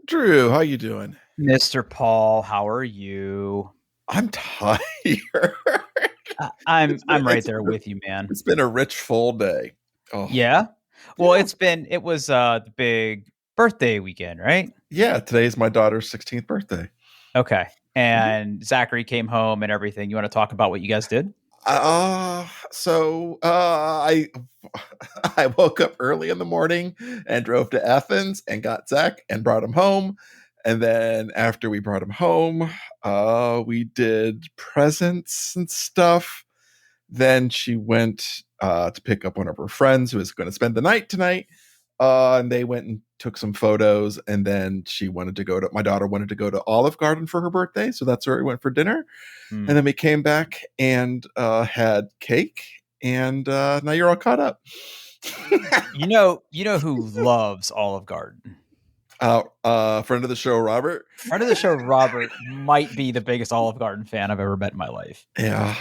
Drew, how you doing? Mr. Paul, how are you? I'm tired. I'm right there with you, man. It's been a rich full day. Oh, Yeah. Well, yeah. it was the big birthday weekend, right? Yeah, today's my daughter's 16th birthday. Okay. Mhm. And Zachary came home and everything. You want to talk about what you guys did? I I woke up early in the morning and drove to Athens and got Zach and brought him home. And then after we brought him home, we did presents and stuff. Then she went to pick up one of her friends who was going to spend the night tonight. And they went and took some photos. And then my daughter wanted to go to Olive Garden for her birthday. So that's where we went for dinner. Hmm. And then we came back and had cake. And now you're all caught up. You know who loves Olive Garden? Friend of the show, Robert. Friend of the show, Robert, might be the biggest Olive Garden fan I've ever met in my life. Yeah.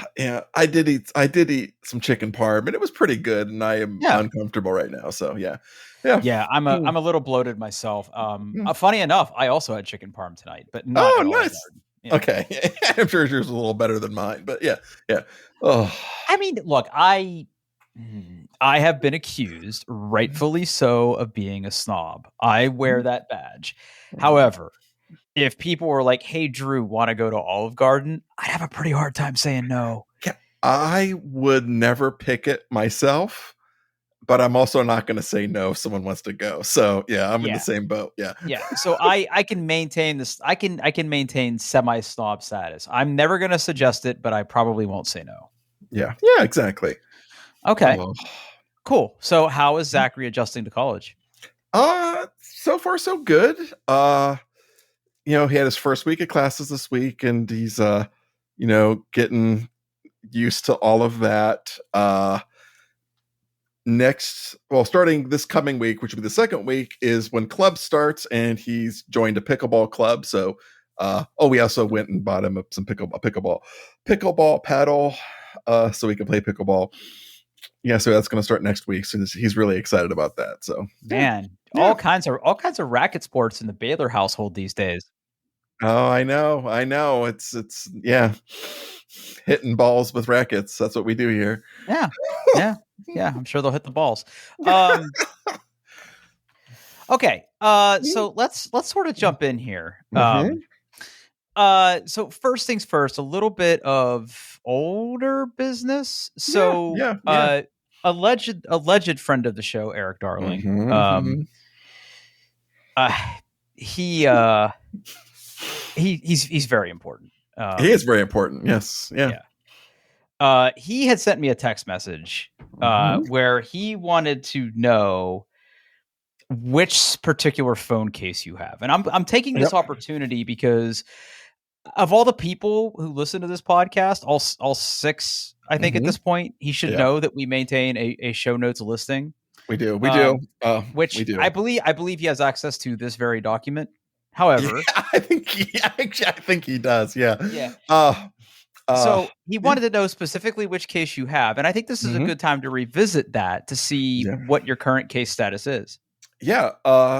I did eat some chicken parm, and it was pretty good. And I am Yeah. uncomfortable right now. So yeah. Yeah, I'm a Mm, I'm a little bloated myself. mm. Funny enough, I also had chicken parm tonight, but not at Oh, Olive nice. Garden. Yeah. Okay, I'm sure yours is a little better than mine, but yeah. Oh, I mean, look, I have been accused, rightfully so, of being a snob. I wear that badge. However, if people were like, "Hey, Drew, want to go to Olive Garden?" I'd have a pretty hard time saying no. yeah. I would never pick it myself, but I'm also not going to say no if someone wants to go. So yeah, I'm in the Yeah, same boat. Yeah, yeah. So I can maintain this. I can maintain semi snob status. I'm never going to suggest it, but I probably won't say no. yeah, exactly. Okay, Oh. cool. So how is Zachary adjusting to college? So far so good. He had his first week of classes this week, and he's getting used to all of that. Starting this coming week, which will be the second week, is when club starts, and he's joined a pickleball club. So we also went and bought him some pickleball paddle, so we can play pickleball. Yeah, so that's going to start next week. So he's really excited about that. So Man, yeah. all kinds of racket sports in the Baylor household these days. Oh, I know. It's yeah, hitting balls with rackets. That's what we do here. Yeah, yeah, yeah. I'm sure they'll hit the balls. Um, okay, so let's sort of jump in here. Mm-hmm. So first things first, a little bit of older business. Yeah, So, yeah. alleged friend of the show, Eric Darling. Mm-hmm. Uh, he uh he's very important. He is very important. Yes. Yeah. Yeah. He had sent me a text message Mm-hmm. where he wanted to know which particular phone case you have. And I'm taking this Yep. opportunity because of all the people who listen to this podcast, all six, I think at Mm-hmm. this point, he should Yeah. know that we maintain a show notes listing. We do. We do. Um, We which do. I believe he has access to this very document. Yeah, However, I think he does. Yeah. yeah. Uh. So he Yeah. wanted to know specifically which case you have, and I think this is a Mm-hmm. good time to revisit that to see Yeah. what your current case status is. Yeah.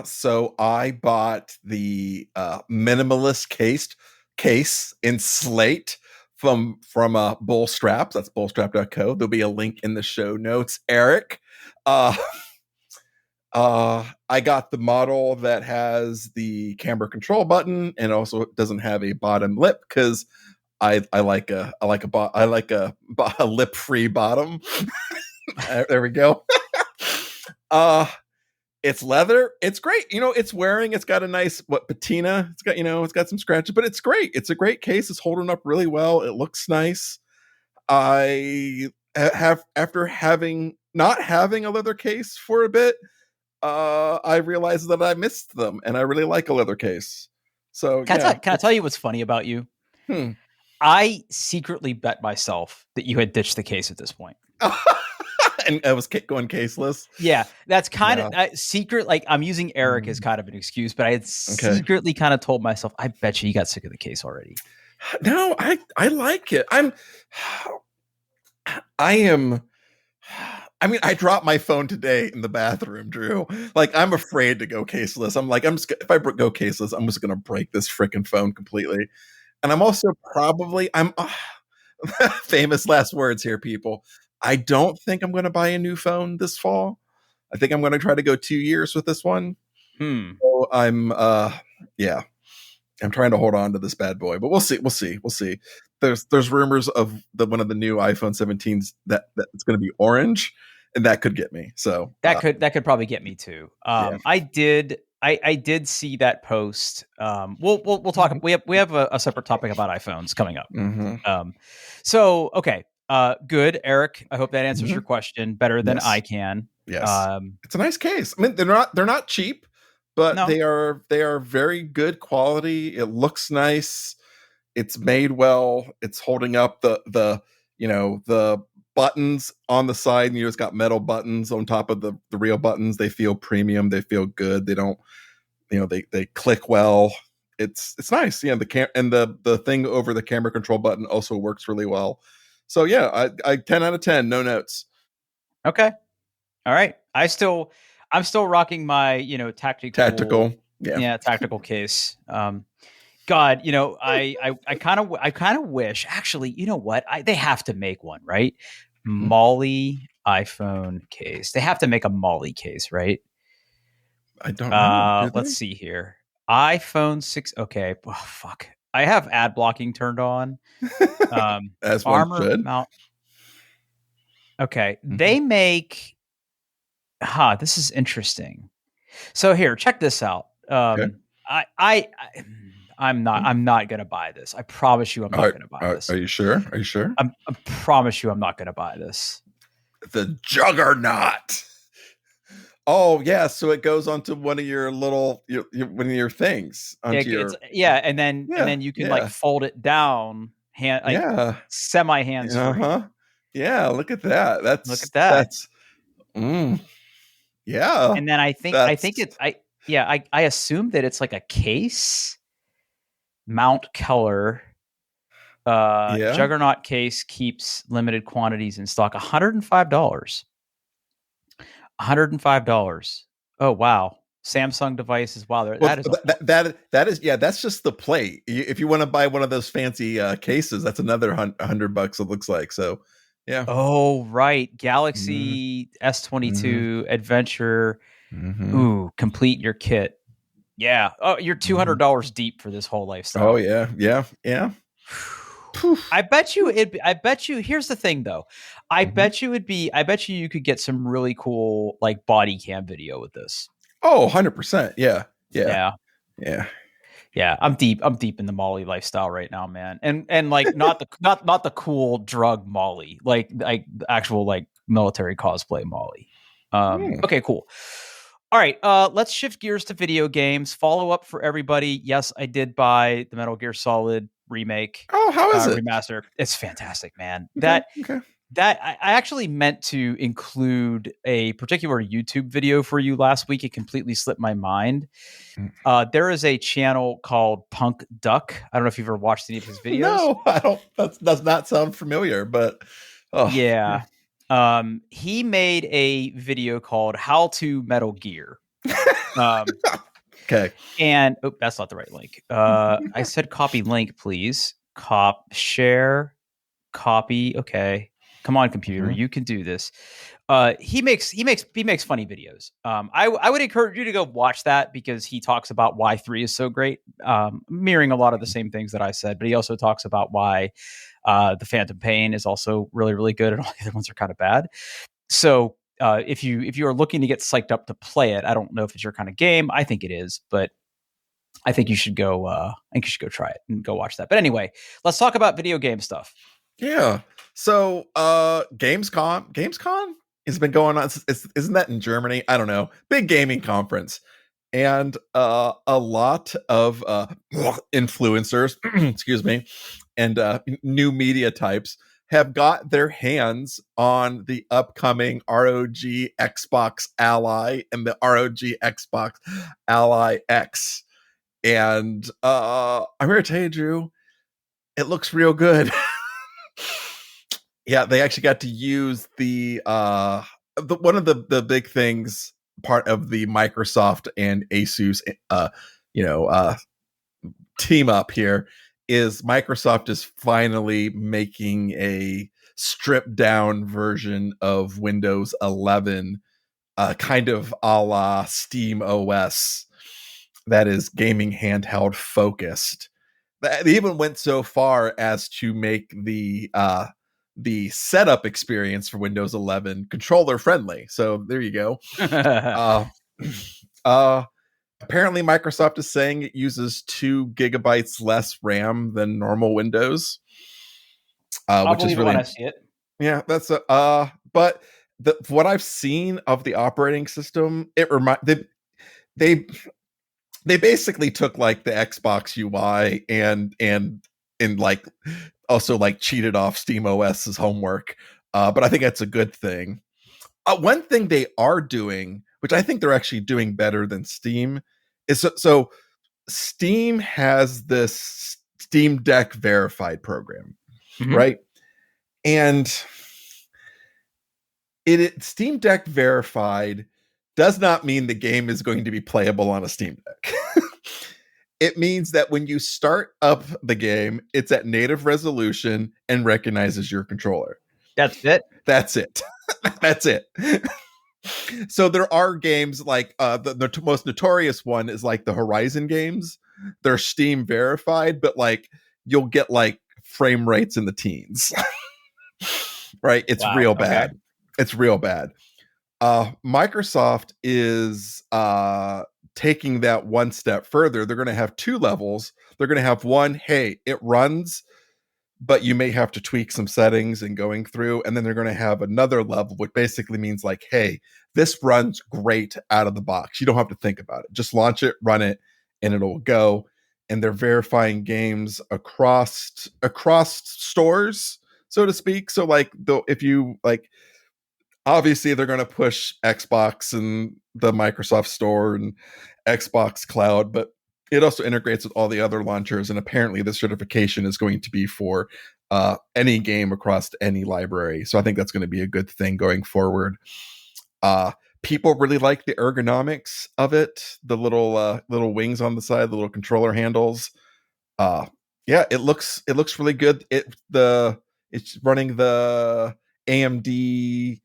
So I bought the minimalist case in slate from Bull Straps. That's bullstrap.co. There'll be a link in the show notes, Eric. Uh I got the model that has the camera control button, and also doesn't have a bottom lip because I like a lip free bottom. There we go. uh it's leather. It's great. It's got a nice patina. It's got some scratches, but it's great. It's a great case. It's holding up really well. It looks nice. I have after having not having a leather case for a bit, I realized that I missed them, and I really like a leather case. So Can I yeah, tell, can I tell you what's funny about you? hmm. I secretly bet myself that you had ditched the case at this point. And I was going caseless. Yeah, that's kind Yeah. of secret. Like I'm using Eric as kind of an excuse, but I had Okay. secretly kind of told myself, I bet you got sick of the case already. No, I like it. I am. I mean, I dropped my phone today in the bathroom, Drew. Like, I'm afraid to go caseless. I'm like, if I go caseless, I'm just gonna break this freaking phone completely. And I'm also probably I'm famous last words here, people. I don't think I'm gonna buy a new phone this fall. I think I'm gonna try to go 2 years with this one. So yeah, I'm trying to hold on to this bad boy, but we'll see. We'll see. We'll see. There's rumors of one of the new iPhone 17s that it's going to be orange, and that could get me. So that could probably get me too. Yeah. I did see that post. We'll talk. Mm-hmm. We have a separate topic about iPhones coming up. Mm-hmm. So okay. Good, Eric. I hope that answers Mm-hmm. your question better than Yes. I can. Yes. It's a nice case. I mean, they're not cheap, but No. they are very good quality. It looks nice. It's made well. It's holding up the the buttons on the side, and you just got metal buttons on top of the real buttons. They feel premium. They feel good. They don't, they click well. It's nice. Yeah, the thing over the camera control button also works really well. So yeah, I 10 out of 10, no notes. Okay. All right. I'm still rocking my, tactical case. God, I kind of wish, actually, you know what? They have to make one, right? Mm-hmm. Molly iPhone case. They have to make a Molly case, right? I don't know. Let's see here. iPhone 6. Okay. Oh, fuck. I have ad blocking turned on. As one Armor should. mount. Okay. Mm-hmm. They make. This is interesting. So here, check this out. Okay. I'm not gonna buy this. I promise you, I'm not gonna buy this. Are you sure? Are you sure? I promise you, I'm not gonna buy this. The juggernaut. Oh yeah, so it goes onto one of your little one of your things. And then you can like fold it down, semi hands free. Yeah, look at that. Look at that. Yeah. And then I assume that it's like a case. Mount Keller. Juggernaut case keeps limited quantities in stock. $105. $105. Oh wow. Samsung devices. Wow, that's just the plate. If you want to buy one of those fancy cases, that's another $100. It looks like. So yeah. Oh right, Galaxy S22 Adventure. Ooh, complete your kit. Yeah. Oh, you're $200 deep for this whole lifestyle. Oh yeah. I bet you. Here's the thing, though. I bet you you could get some really cool like body cam video with this. Oh, 100%. Yeah. I'm deep in the Molly lifestyle right now, man. And like not the cool drug Molly, like actual like military cosplay Molly. Okay, cool. All right, let's shift gears to video games. Follow up for everybody. Yes, I did buy the Metal Gear Solid remake. Oh, how is it? Remaster. It's fantastic, man. Okay. That I actually meant to include a particular YouTube video for you last week. It completely slipped my mind. There is a channel called Punk Duck. I don't know if you've ever watched any of his videos. No, I don't. That does not sound familiar, but yeah. He made a video called How to Metal Gear. Okay. And that's not the right link. I said copy link, please. Share, copy. Okay. Come on, computer. You can do this. He makes funny videos. I would encourage you to go watch that because he talks about why 3 is so great, mirroring a lot of the same things that I said, but he also talks about why the Phantom Pain is also really, really good and all the other ones are kind of bad. So if you are looking to get psyched up to play it, I don't know if it's your kind of game. I think it is, but I think you should go. Try it and go watch that. But anyway, let's talk about video game stuff. Yeah. So Gamescom has been going on. Isn't that in Germany? I don't know. Big gaming conference. And a lot of influencers, excuse me, and new media types have got their hands on the upcoming ROG XBOX Ally and the ROG XBOX Ally X. And I'm here to tell you, Drew, it looks real good. Yeah, they actually got to use the one of the big things, part of the Microsoft and Asus, you know, team up here, is Microsoft is finally making a stripped down version of Windows 11, kind of a la Steam OS, that is gaming handheld focused. They even went so far as to make the setup experience for Windows 11 controller friendly. So there you go. uh, uh, Apparently, Microsoft is saying it uses 2 gigabytes less RAM than normal Windows, which is really, when I see it. Yeah, that's but what I've seen of the operating system, they they basically took like the Xbox UI and like also like cheated off Steam OS's homework. But I think that's a good thing. One thing they are doing, which I think they're actually doing better than Steam, is so Steam has this Steam Deck verified program, right? And Steam Deck verified does not mean the game is going to be playable on a Steam Deck. It means that when you start up the game, it's at native resolution and recognizes your controller. That's it. That's it. That's it. So there are games like the most notorious one is like the Horizon games. They're Steam verified, but like you'll get like frame rates in the teens. Right? It's real bad. Okay. It's real bad. Microsoft is taking that one step further. They're going to have 2 levels. They're going to have one, hey, it runs, but you may have to tweak some settings and going through. And then they're going to have another level, which basically means like, hey, this runs great out of the box. You don't have to think about it. Just launch it, run it, and it'll go. And they're verifying games across stores, so to speak. So like, if you like, obviously they're going to push Xbox and the Microsoft Store and Xbox Cloud, but it also integrates with all the other launchers. And apparently the certification is going to be for any game across any library. So I think that's going to be a good thing going forward. People really like the ergonomics of it. The little wings on the side, the little controller handles. Yeah, it looks really good. It's running the AMD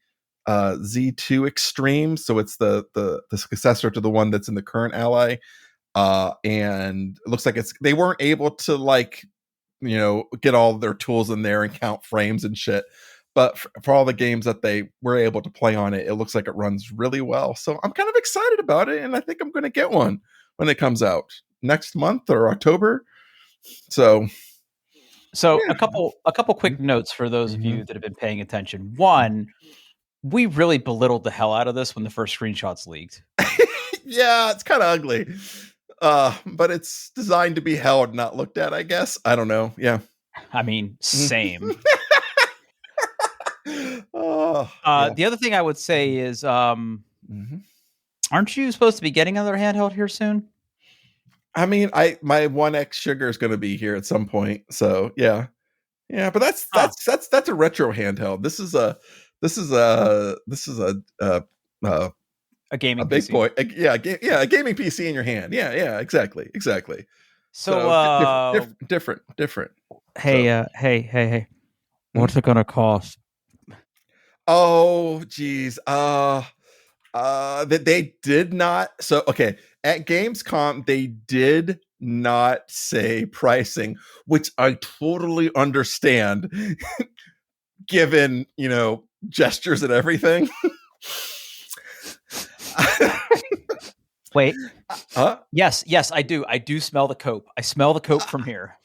Z2 Extreme, so it's the successor to the one that's in the current Ally. And it looks like they weren't able to like, get all their tools in there and count frames and shit. But for all the games that they were able to play on it, it looks like it runs really well. So I'm kind of excited about it, and I think I'm going to get one when it comes out next month or October. So yeah. a couple quick notes for those of you that have been paying attention. One, we really belittled the hell out of this when the first screenshots leaked. Yeah, it's kind of ugly. But it's designed to be held, not looked at, I guess. I don't know. Yeah. I mean, same. Yeah. The other thing I would say is, aren't you supposed to be getting another handheld here soon? I mean, my 1X Sugar is going to be here at some point. So yeah. But that's a retro handheld. This is a gaming big PC. boy. A gaming PC in your hand. Yeah, exactly. So different. Hey. What's it gonna cost? Oh, geez. They did not. So, okay. At Gamescom, they did not say pricing, which I totally understand given, gestures and everything. Wait. Yes, I do. I do smell the cope. I smell the cope from here.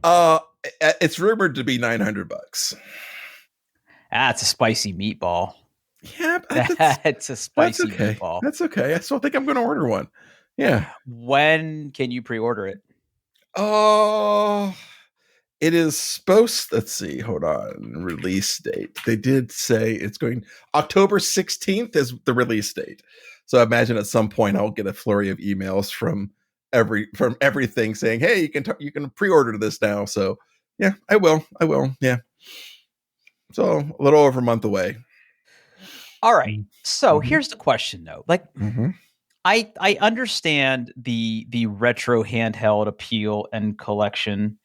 It's rumored to be $900. That's a spicy meatball. Yeah, that's a spicy meatball. That's okay. I still think I'm going to order one. Yeah. When can you pre-order it? Oh, it is supposed. Let's see. Hold on. Release date. They did say it's going October 16th is the release date. So I imagine at some point I'll get a flurry of emails from everything saying, "Hey, you can pre-order this now." So yeah, I will. Yeah. So a little over a month away. All right. So here's the question, though. Like, Mm-hmm. I understand the retro handheld appeal and collection,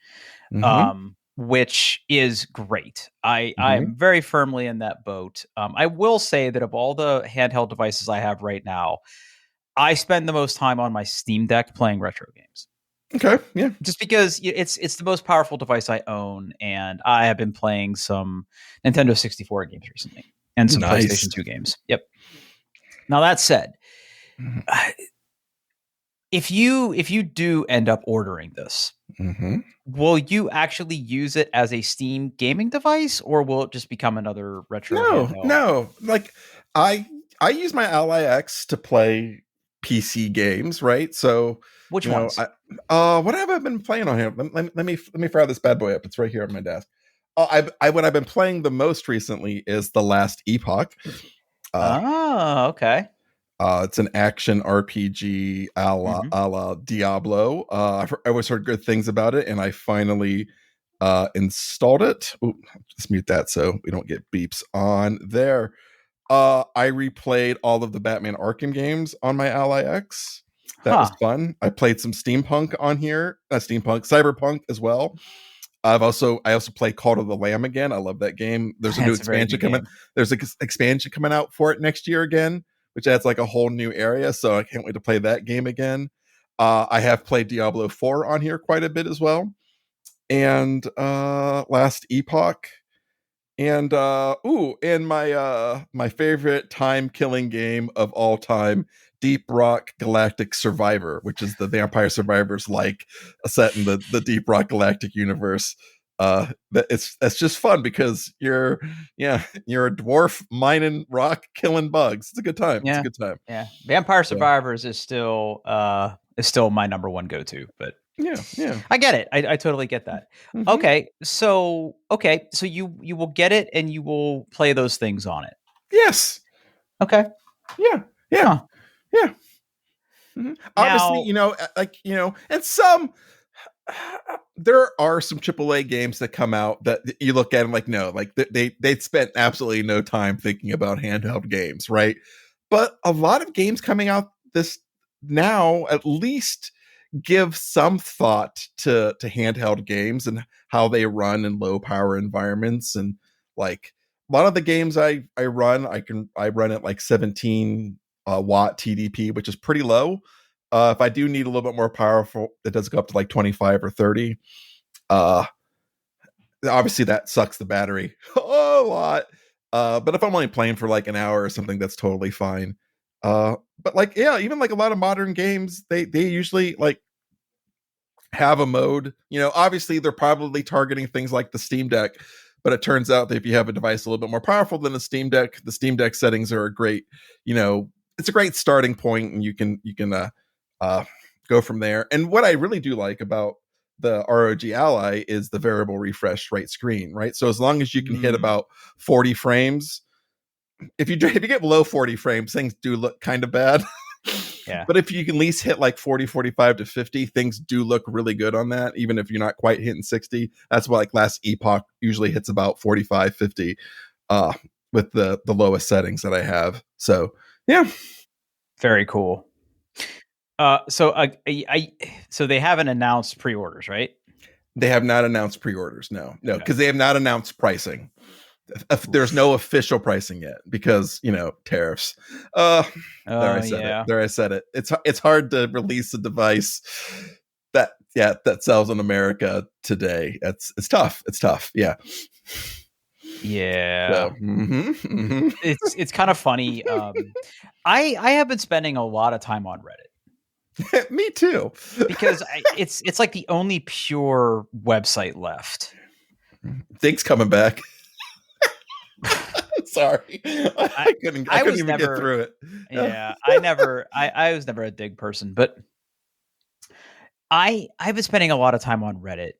Mm-hmm. which is great. I Mm-hmm. am very firmly in that boat. I will say that of all the handheld devices I have right now, I spend the most time on my Steam Deck playing retro games. Okay. Yeah. Just because it's the most powerful device I own, and I have been playing some Nintendo 64 games recently and some Nice. PlayStation 2 games. Yep. Now that said, if you do end up ordering this, Mm-hmm. will you actually use it as a Steam gaming device, or will it just become another retro No, handheld? no. Like I I use my Ally X to play PC games, right? So Which you know, ones? what have I been playing on here? Let me fire this bad boy up. It's right here on my desk. What I've been playing the most recently is The Last Epoch. Uh, Oh, okay. it's an action RPG Hmm. a la Diablo. I always heard good things about it, and I finally installed it. Ooh, just mute that so we don't get beeps on there. I replayed all of the Batman Arkham games on my Ally X. That was Huh. fun. I played some steampunk on here, cyberpunk as well. I also play Call of the Lamb again. I love that game. There's a new It's a very expansion good coming. game. There's an expansion coming out for it next year again, which adds like a whole new area. So I can't wait to play that game again. I have played Diablo 4 on here quite a bit as well, and Last Epoch, and my favorite time killing game of all time, Deep Rock Galactic Survivor, which is the Vampire Survivors like set in the Deep Rock Galactic universe. That's just fun because you're a dwarf mining rock killing bugs. It's a good time. It's a Yeah. good time. Yeah. Vampire So Survivors is still my number one go-to, but yeah, yeah. I get it. I totally get that. Hmm. Okay, so you will get it and you will play those things on it. Yes. Okay. Yeah. Yeah. Huh. Yeah. Mhm. Obviously, Now, and some there are some AAA games that come out that you look at them like, no, like they spent absolutely no time thinking about handheld games, right? But a lot of games coming out this now at least give some thought to handheld games and how they run in low power environments. And like a lot of the games I run, I run at like 17 watt TDP, which is pretty low. If I do need a little bit more powerful, it does go up to like 25 or 30. Uh, Obviously that sucks the battery a lot. But if I'm only playing for like an hour or something, that's totally fine. But like, yeah, even like a lot of modern games, they usually like have a mode. Obviously they're probably targeting things like the Steam Deck, but it turns out that if you have a device a little bit more powerful than the Steam Deck settings are a great, it's a great starting point, and you can uh, go from there. And what I really do like about the ROG Ally is the variable refresh rate screen, right? So as long as you can hit mm, about 40 frames, if you get below 40 frames, things do look kind of bad. yeah. But if you can at least hit like 40, 45 to 50, things do look really good on that, even if you're not quite hitting 60. That's why like Last Epoch usually hits about 45, 50 with the lowest settings that I have. So yeah. Very cool. So they haven't announced pre-orders, right? They have not announced pre-orders. No, Okay. because they have not announced pricing. There's no official pricing yet because tariffs. There I said it. Yeah. There I said it. It's hard to release a device that sells in America today. It's tough. It's tough. Yeah. Yeah. So It's kind of funny. I have been spending a lot of time on Reddit me too. because it's like the only pure website left. Things coming back. Sorry, I couldn't even get through it. Yeah, I was never a dig person, but I've been spending a lot of time on Reddit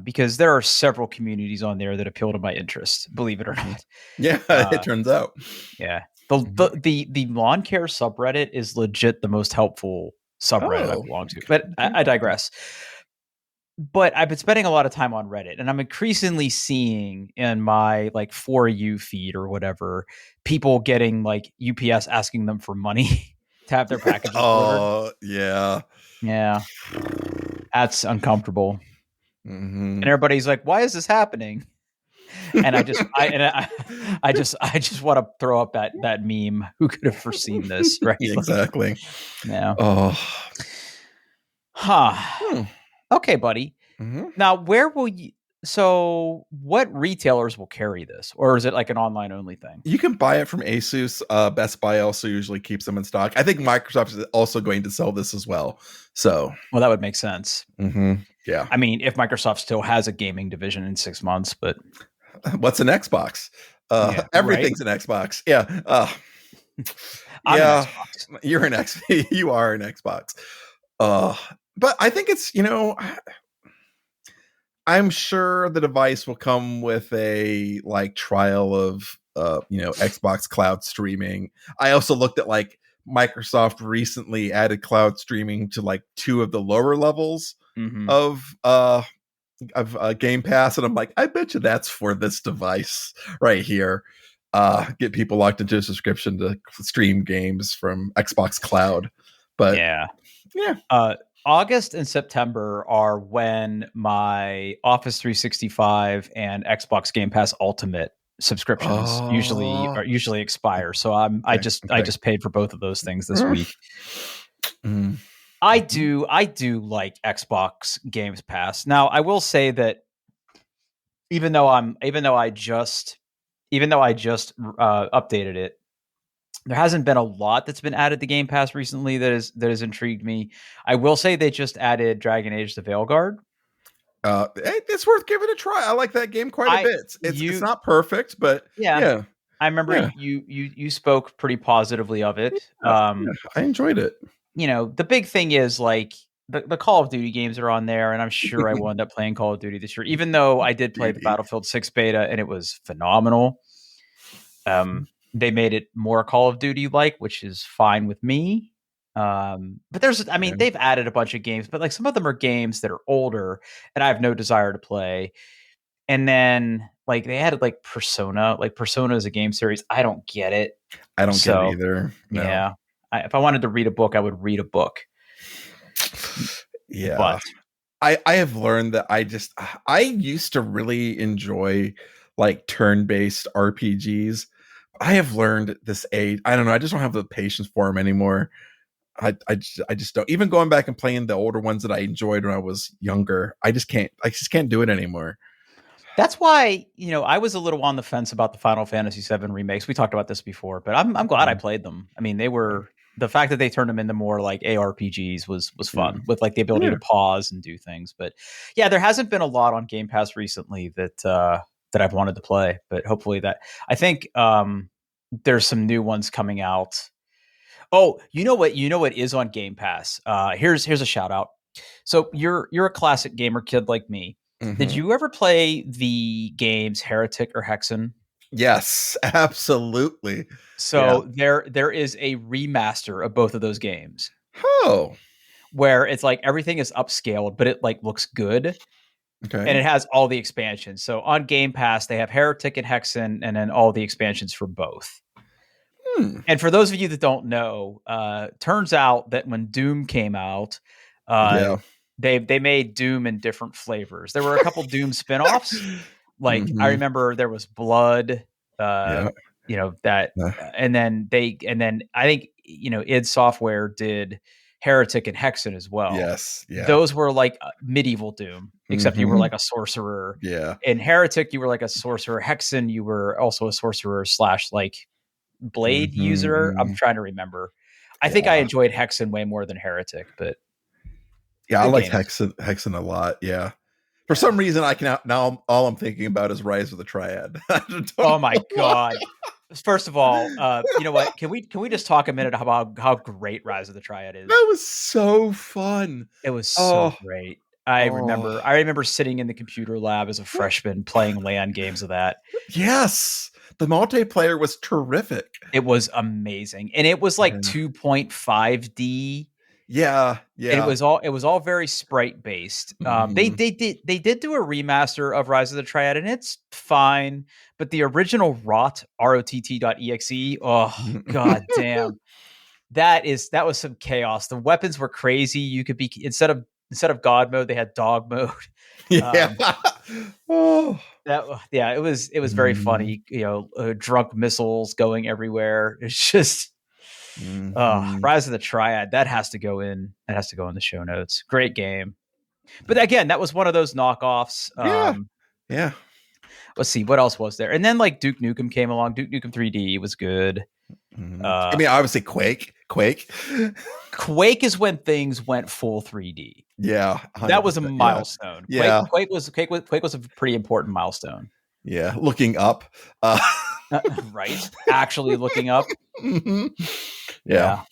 because there are several communities on there that appeal to my interest, believe it or not. Yeah, it turns out. Yeah, the lawn care subreddit is legit the most helpful subreddit I Oh, belong to, but I digress. but I've been spending a lot of time on Reddit, and I'm increasingly seeing in my like For You feed or whatever, people getting like UPS asking them for money to have their packages delivered. Oh, yeah. Yeah, that's uncomfortable. Mm-hmm. And everybody's like, "Why is this happening?" And I just want to throw up that meme. Who could have foreseen this, right? Exactly. Yeah. Oh. Huh. Hmm. Okay, buddy. Mm-hmm. Now, where will you? So, what retailers will carry this, or is it like an online only thing? You can buy it from Asus. Best Buy also usually keeps them in stock. I think Microsoft is also going to sell this as well. So, Well, that would make sense. Yeah. I mean, if Microsoft still has a gaming division in 6 months, but what's an Xbox? yeah, Everything's an Xbox. Yeah. I'm an Yeah. Xbox. You're an X. You are an Xbox. But I think it's, I'm sure the device will come with a like trial of Xbox cloud streaming. I also looked at like Microsoft recently added cloud streaming to like 2 of the lower levels Mm-hmm. of Game Pass, and I'm like, I bet you that's for this device right here. Get people locked into a subscription to stream games from Xbox Cloud. But yeah. yeah. August and September are when my Office 365 and Xbox Game Pass Ultimate subscriptions usually expire. So I just paid for both of those things this week. Mm. I do like Xbox Games Pass. Now, I will say that even though I just updated it, there hasn't been a lot that's been added to Game Pass recently that has intrigued me. I will say they just added Dragon Age: The Veilguard. It's worth giving a try. I like that game quite a bit. It's not perfect, but yeah. I remember you spoke pretty positively of it. I enjoyed it. The big thing is like the Call of Duty games are on there, and I'm sure I will end up playing Call of Duty this year, even though I did play the Battlefield 6 beta and it was phenomenal. They made it more Call of Duty like, which is fine with me. But they've added a bunch of games, but like some of them are games that are older and I have no desire to play. And then like they added like Persona. Like Persona is a game series. I don't get it. I don't get it either. No. Yeah. If I wanted to read a book, I would read a book. Yeah. But I have learned that I used to really enjoy like turn-based RPGs. I have learned this age. I don't know. I just don't have the patience for them anymore. I just don't. Even going back and playing the older ones that I enjoyed when I was younger, I just can't do it anymore. That's why, I was a little on the fence about the Final Fantasy VII remakes. We talked about this before, but I'm glad I played them. I mean, the fact that they turned them into more like ARPGs was fun with like the ability to pause and do things. But yeah, there hasn't been a lot on Game Pass recently that I've wanted to play, but hopefully I think there's some new ones coming out. Oh, you know what is on Game Pass? Here's a shout out. So you're a classic gamer kid like me. Mm-hmm. Did you ever play the games Heretic or Hexen? Yes, absolutely. So there is a remaster of both of those games. Oh. Where it's like everything is upscaled, but it like looks good. Okay. And it has all the expansions. So on Game Pass, they have Heretic and Hexen, and then all the expansions for both. And for those of you that don't know, turns out that when Doom came out, they made Doom in different flavors. There were a couple Doom spinoffs. Like I remember there was Blood, and then I think id Software did Heretic and Hexen as well. Yes, yeah. Those were like medieval Doom, except you were like a sorcerer. Yeah. In Heretic, you were like a sorcerer. Hexen, you were also a sorcerer / like blade user. I'm trying to remember. I think I enjoyed Hexen way more than Heretic, but I like Hexen a lot. Yeah. For some reason, I can now. All I'm thinking about is Rise of the Triad. Oh my god! First of all, you know what? Can we just talk a minute about how great Rise of the Triad is? That was so fun. It was so great. I remember sitting in the computer lab as a freshman playing LAN games of that. Yes. The multiplayer was terrific. It was amazing. And it was like 2.5D Yeah, And yeah. it was all very sprite based. Mhm. They did do a remaster of Rise of the Triad, and it's fine. But the original ROTT.exe, oh god damn, that was some chaos. The weapons were crazy. You could be instead of God mode, they had dog mode. Yeah. Um, Oh. it was very Mhm. funny. Drunk missiles going everywhere. It's just Mhm. Rise of the Triad, that has to go in. That has to go in the show notes. Great game. But again, that was one of those knockoffs. Yeah. Yeah. Let's see, what else was there? And then like Duke Nukem came along. Duke Nukem 3D was good. Mhm. I Uh, mean, obviously Quake. Quake is when things went full 3D. Yeah, That was a 100%. Yeah. milestone. Yeah. Quake was a pretty important milestone. Yeah. Looking up. Uh, Right? Actually looking up. mhm. Yeah.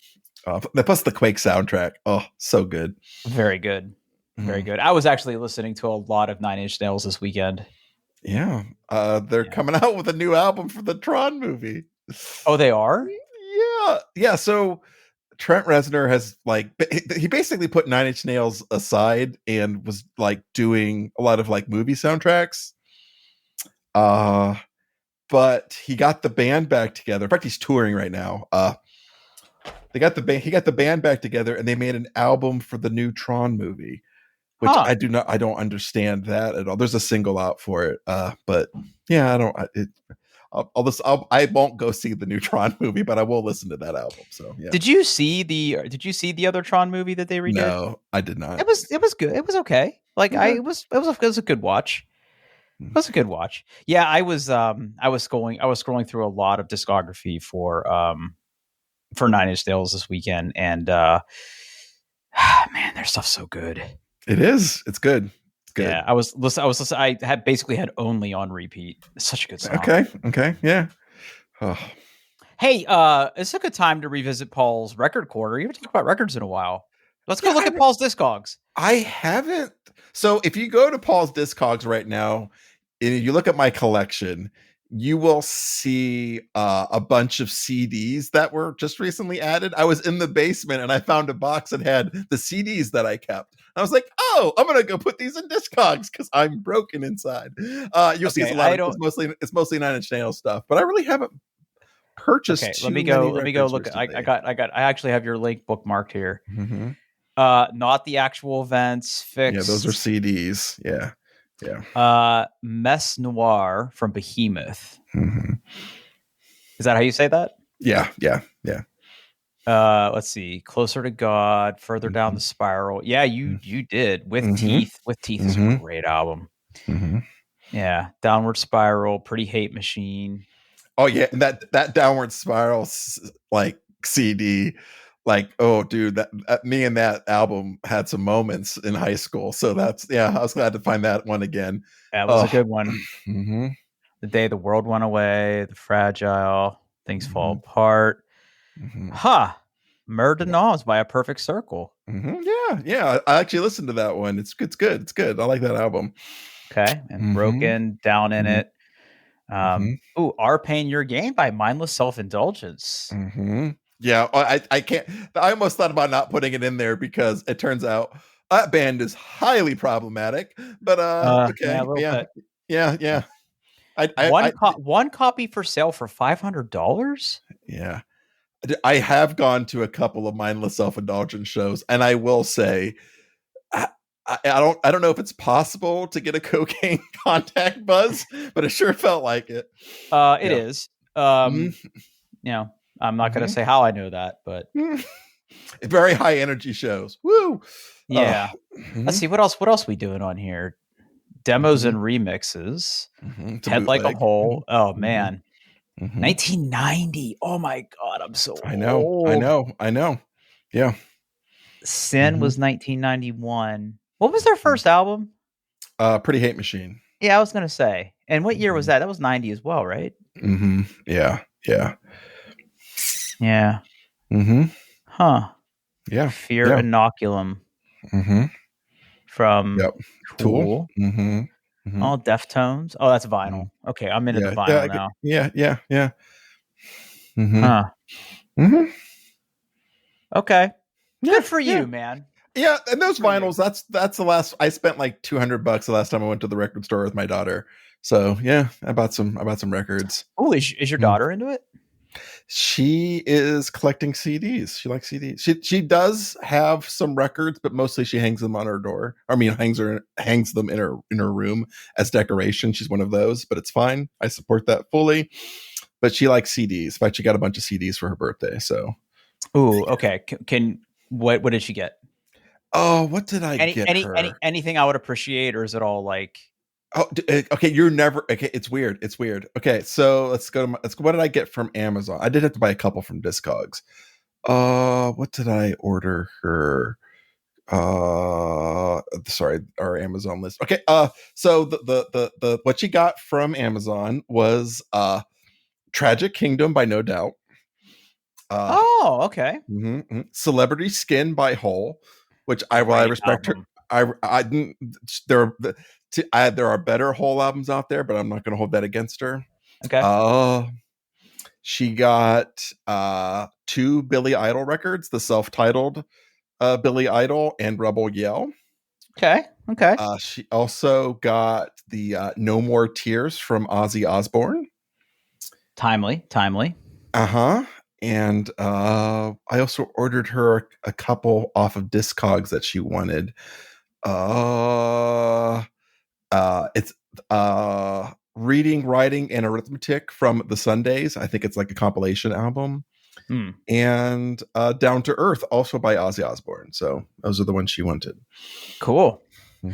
Yeah. Plus the Quake soundtrack. Oh, so good. Very good. Very Mhm. good. I was actually listening to a lot of Nine Inch Nails this weekend. Yeah. They're Yeah. coming out with a new album for the Tron movie. Oh, they are? Yeah. Yeah. So Trent Reznor has like he basically put Nine Inch Nails aside and was like doing a lot of like movie soundtracks. Uh but he got the band back together. In fact, he's touring right now. He got the band back together and they made an album for the new Tron movie, which Huh. I don't understand that at all. There's a single out for it. But yeah, I won't go see the new Tron movie, but I will listen to that album. So yeah. Did you see the other Tron movie that they redid? No, I did not. It was good. It was okay. Like Okay. it was a good watch. It was a good watch. Yeah, I was scrolling through a lot of discography for Nine Inch Nails this weekend, and man, their stuff's so good. It is. It's good. It's good. Yeah, I was listening. I had basically had only on repeat. It's such a good song. Okay. Okay. Yeah. Oh. Hey, it's a good time to revisit Paul's record quarter. You haven't talked about records in a while. Let's go Yeah, look at Paul's Discogs. I haven't. So if you go to Paul's Discogs right now and you look at my collection, you will see a bunch of CDs that were just recently added. I was in the basement and I found a box that had the CDs that I kept. I was like, oh, I'm gonna go put these in Discogs because I'm broken inside. You'll see it's Okay, a lot of it's mostly Nine Inch Nails stuff, but I really haven't purchased okay. too many Let me go records look. recently. I actually have your link bookmarked here. Mm-hmm. Not the actual events. Fixed. Yeah, those are CDs. Yeah, yeah. Mess Noir from Behemoth. Mm-hmm. Is that how you say that? Yeah, yeah, yeah. Let's see. Closer to God, further down the spiral. Yeah, you did with Teeth. With Teeth is a great album. Mm-hmm. Yeah, Downward Spiral, Pretty Hate Machine. Oh yeah, and that Downward Spiral like CD, like oh dude, that me and that album had some moments in high school. So that's I was glad to find that one again. That was a good one. Mm-hmm. The Day the World Went Away, The Fragile, Things Fall Apart. Mm-hmm. Murder Gnaws by A Perfect Circle. Mm-hmm. Yeah. I actually listened to that one. It's good. It's good. I like that album. Okay, and Broken Down in It. Our Pain Your Game by Mindless Self-Indulgence. Yeah, I can't. I almost thought about not putting it in there because it turns out that band is highly problematic. But okay, yeah. One copy for sale for $500. Yeah, I have gone to a couple of Mindless Self-Indulgence shows, and I will say, I don't know if it's possible to get a cocaine contact buzz, but it sure felt like it. It is. You know, I'm not going to say how I know that, but very high energy shows. Woo! Yeah. Let's see what else we doing on here. Demos and remixes. Head Like a Hole. Oh man. 1990. Oh my god, I'm so old. I know. Yeah. Sin was 1991. What was their first album? Pretty Hate Machine. Yeah, I was gonna say. And what year was that? That was 90 as well, right? Yeah. Yeah. Huh. Yeah. Fear Inoculum. From Tool. Oh, Deftones. Oh, that's vinyl. Okay, I'm into the vinyl now. Yeah. Okay. Yeah, Good for yeah. you, man. Yeah, and those For you. vinyls, that's the last I spent like $200 the last time I went to the record store with my daughter. So yeah, I bought some records. Oh, is your Mm. daughter into it? She is collecting CDs. She likes CDs. She does have some records, but mostly she hangs them on her door. I mean, hangs them in her room as decoration. She's one of those, but it's fine. I support that fully. But she likes CDs. In fact, she got a bunch of CDs for her birthday. So, Ooh, okay. Can what did she get? oh, what did I get her? Anything I would appreciate, or is it all like Oh, okay. You're never okay. It's weird. It's weird. Okay, so let's go to what did I get from Amazon? I did have to buy a couple from Discogs. What did I order her? Sorry, our Amazon list. Okay, so the what she got from Amazon was Tragic Kingdom by No Doubt. Oh, okay. Celebrity Skin by Hole, which I Great respect her. album. I didn't. There there are better Hole albums out there, but I'm not going to hold that against her. Okay. She got two Billy Idol records, the self-titled Billy Idol and Rebel Yell. Okay. Okay. She also got the No More Tears from Ozzy Osbourne. Timely. Uh-huh. And I also ordered her a couple off of Discogs that she wanted. It's Reading, Writing, and Arithmetic from the Sundays. I think it's like a compilation album. And Down to Earth, also by Ozzy Osbourne. So those are the ones she wanted. Cool.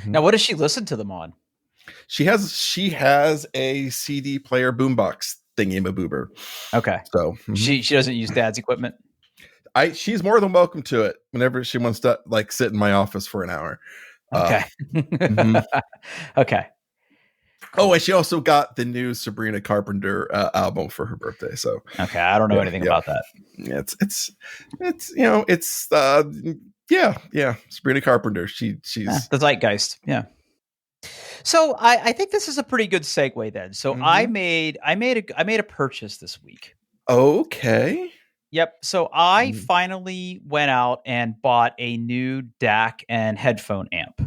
Now, what does she listen to them on? She has a CD player boombox thingy maboober. Okay. So she doesn't use Dad's equipment. She's more than welcome to it whenever she wants to like sit in my office for an hour. Okay. Okay. Cool. Oh, and she also got the new Sabrina Carpenter album for her birthday. So okay, I don't know anything about that. Yeah, it's Sabrina Carpenter. She's the zeitgeist. Yeah. So I think this is a pretty good segue then. So I made a purchase this week. Okay. Yep. So I finally went out and bought a new DAC and headphone amp.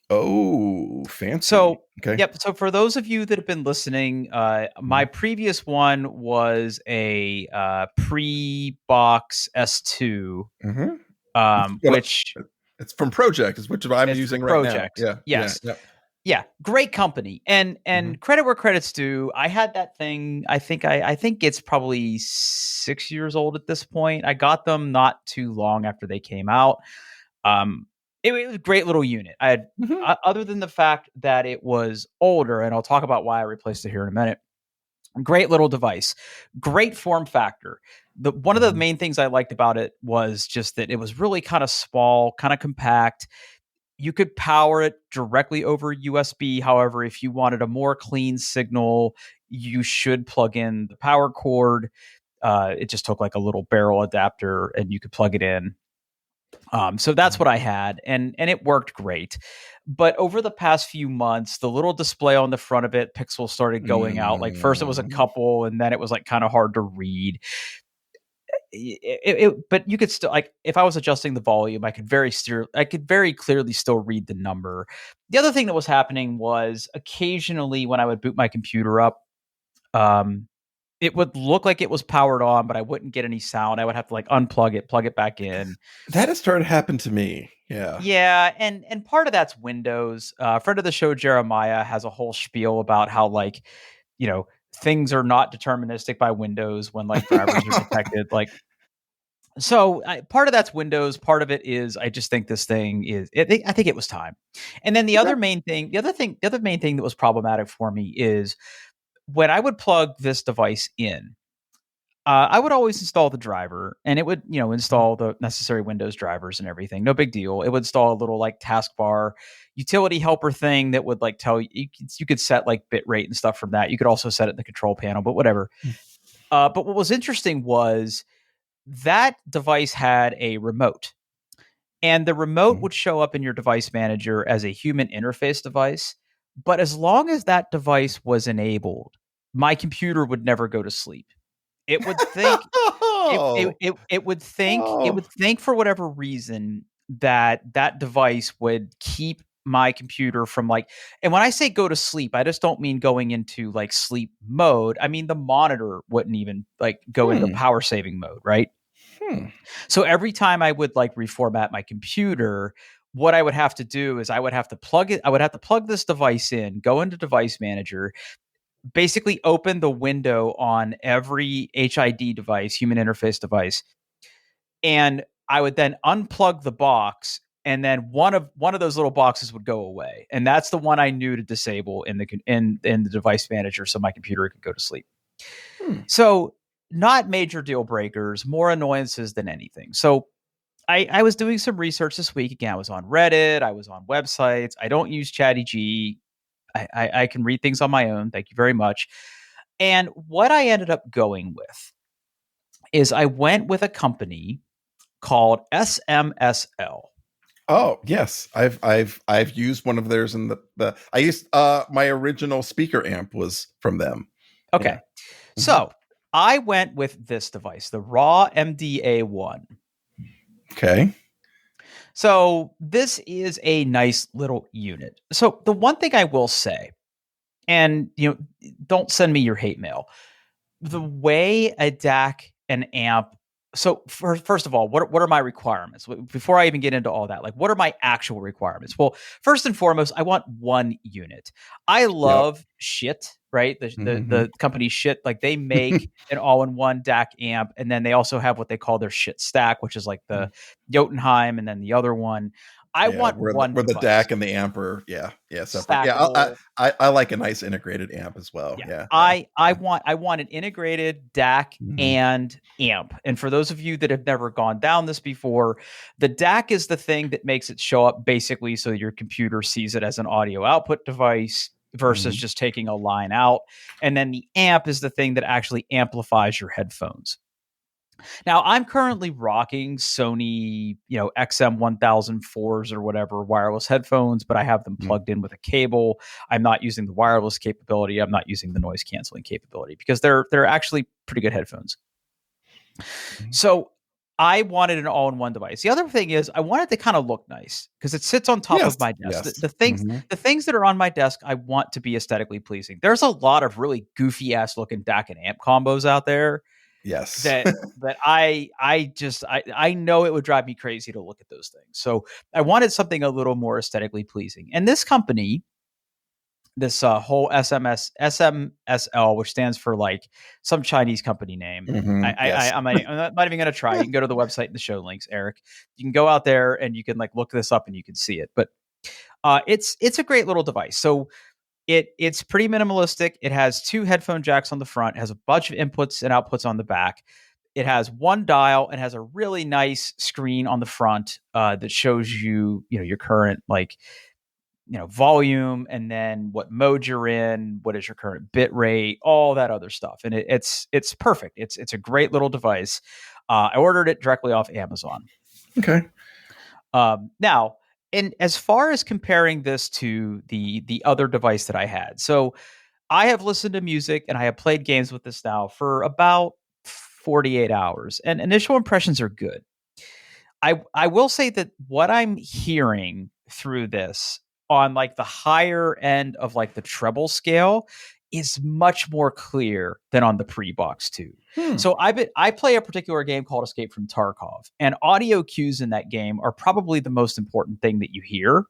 Oh, fancy. So, okay. Yep. So for those of you that have been listening, my previous one was a pre-box S2, which it's from Project, is which I'm using right Project. Now. Yeah. Yes. Yeah. Great company. And credit where credit's due. I had that thing. I think it's probably 6 years old at this point. I got them not too long after they came out. It was a great little unit. I had, other than the fact that it was older, and I'll talk about why I replaced it here in a minute. Great little device, great form factor. One of the main things I liked about it was just that it was really kind of small, kind of compact. You could power it directly over USB. However, if you wanted a more clean signal, you should plug in the power cord. It just took like a little barrel adapter and you could plug it in. So that's what I had, and it worked great. But over the past few months, the little display on the front of it, pixels started going out. Like first it was a couple, and then it was like kind of hard to read. But you could still, like, if I was adjusting the volume, I could very clearly still read the number. The other thing that was happening was occasionally when I would boot my computer up, it would look like it was powered on, but I wouldn't get any sound. I would have to like unplug it, plug it back in. That has started to happen to me. Yeah. Yeah. And part of that's Windows. Friend of the show, Jeremiah, has a whole spiel about how, like, things are not deterministic by Windows when like drivers are detected. Like, so part of that's Windows. Part of it is, I just think this thing is, I think it was time. And then the other main thing that was problematic for me is, when I would plug this device in, I would always install the driver, and it would, install the necessary Windows drivers and everything. No big deal. It would install a little like taskbar utility helper thing that would like tell you, you could set like bit rate and stuff from that. You could also set it in the control panel, but whatever. But what was interesting was that device had a remote, and the remote would show up in your device manager as a human interface device. But as long as that device was enabled, my computer would never go to sleep. It would think Oh. it would Oh. think for whatever reason that device would keep my computer from like, and when I say go to sleep, I just don't mean going into like sleep mode. I mean the monitor wouldn't even like go into Hmm. power saving mode, right? Hmm. So every time I would like reformat my computer, what I would have to do is I would have to plug this device in, go into device manager, basically open the window on every HID device, human interface device, and I would then unplug the box, and then one of those little boxes would go away, and that's the one I knew to disable in the device manager, so my computer could go to sleep. Hmm. So not major deal breakers, more annoyances than anything. So I was doing some research this week. Again, I was on Reddit, I was on websites. I don't use ChatGPT. I can read things on my own. Thank you very much. And what I ended up going with is I went with a company called SMSL. Oh yes, I've used one of theirs in the I used my original speaker amp was from them. Okay. Yeah. So I went with this device, the RAW MDA1. Okay. So this is a nice little unit. So the one thing I will say, and don't send me your hate mail, the way a DAC and amp. So first of all, what are my requirements? Before I even get into all that, like what are my actual requirements? Well, first and foremost, I want one unit. I love shit, right? The company shit, like they make an all-in-one DAC amp, and then they also have what they call their shit stack, which is like the Jotunheim, and then the other one. I want one where the device. DAC and the amp are separate. Stackable. Yeah, I like a nice integrated amp as well. Yeah. I want an integrated DAC and amp. And for those of you that have never gone down this before, the DAC is the thing that makes it show up basically so your computer sees it as an audio output device versus just taking a line out. And then the amp is the thing that actually amplifies your headphones. Now, I'm currently rocking Sony, XM1004s or whatever wireless headphones, but I have them plugged in with a cable. I'm not using the wireless capability. I'm not using the noise canceling capability because they're actually pretty good headphones. So I wanted an all-in-one device. The other thing is I wanted to kind of look nice because it sits on top of my desk. Yes. The things that are on my desk, I want to be aesthetically pleasing. There's a lot of really goofy ass looking DAC and amp combos out there. Yes. that I know it would drive me crazy to look at those things. So I wanted something a little more aesthetically pleasing. And this company, this whole SMSL, which stands for like some Chinese company name. I'm not even going to try. You can go to the website in the show links, Eric. You can go out there and you can like look this up and you can see it. But it's a great little device. So it's pretty minimalistic. It has 2 headphone jacks on the front. It has a bunch of inputs and outputs on the back. It has one dial and has a really nice screen on the front that shows you your current volume, and then what mode you're in, what is your current bit rate, all that other stuff. And it's perfect. It's a great little device. I ordered it directly off Amazon. Okay. Now, and as far as comparing this to the other device that I had, so I have listened to music and I have played games with this now for about 48 hours, and initial impressions are good. I will say that what I'm hearing through this on like the higher end of like the treble scale is much more clear than on the pre-box 2. So I play a particular game called Escape from Tarkov, and audio cues in that game are probably the most important thing that you hear.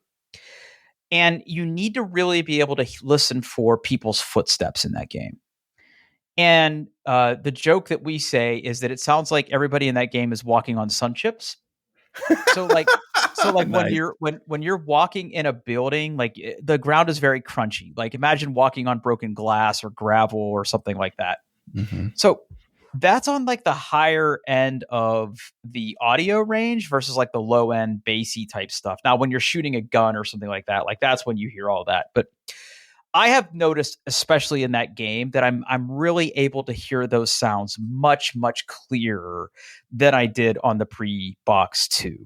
And you need to really be able to listen for people's footsteps in that game. And the joke that we say is that it sounds like everybody in that game is walking on sun chips. So like Nice. when you're walking in a building, like the ground is very crunchy. Like imagine walking on broken glass or gravel or something like that. So that's on like the higher end of the audio range versus like the low end bassy type stuff. Now, when you're shooting a gun or something like that, like that's when you hear all that. But I have noticed, especially in that game, that I'm really able to hear those sounds much, much clearer than I did on the pre-box 2.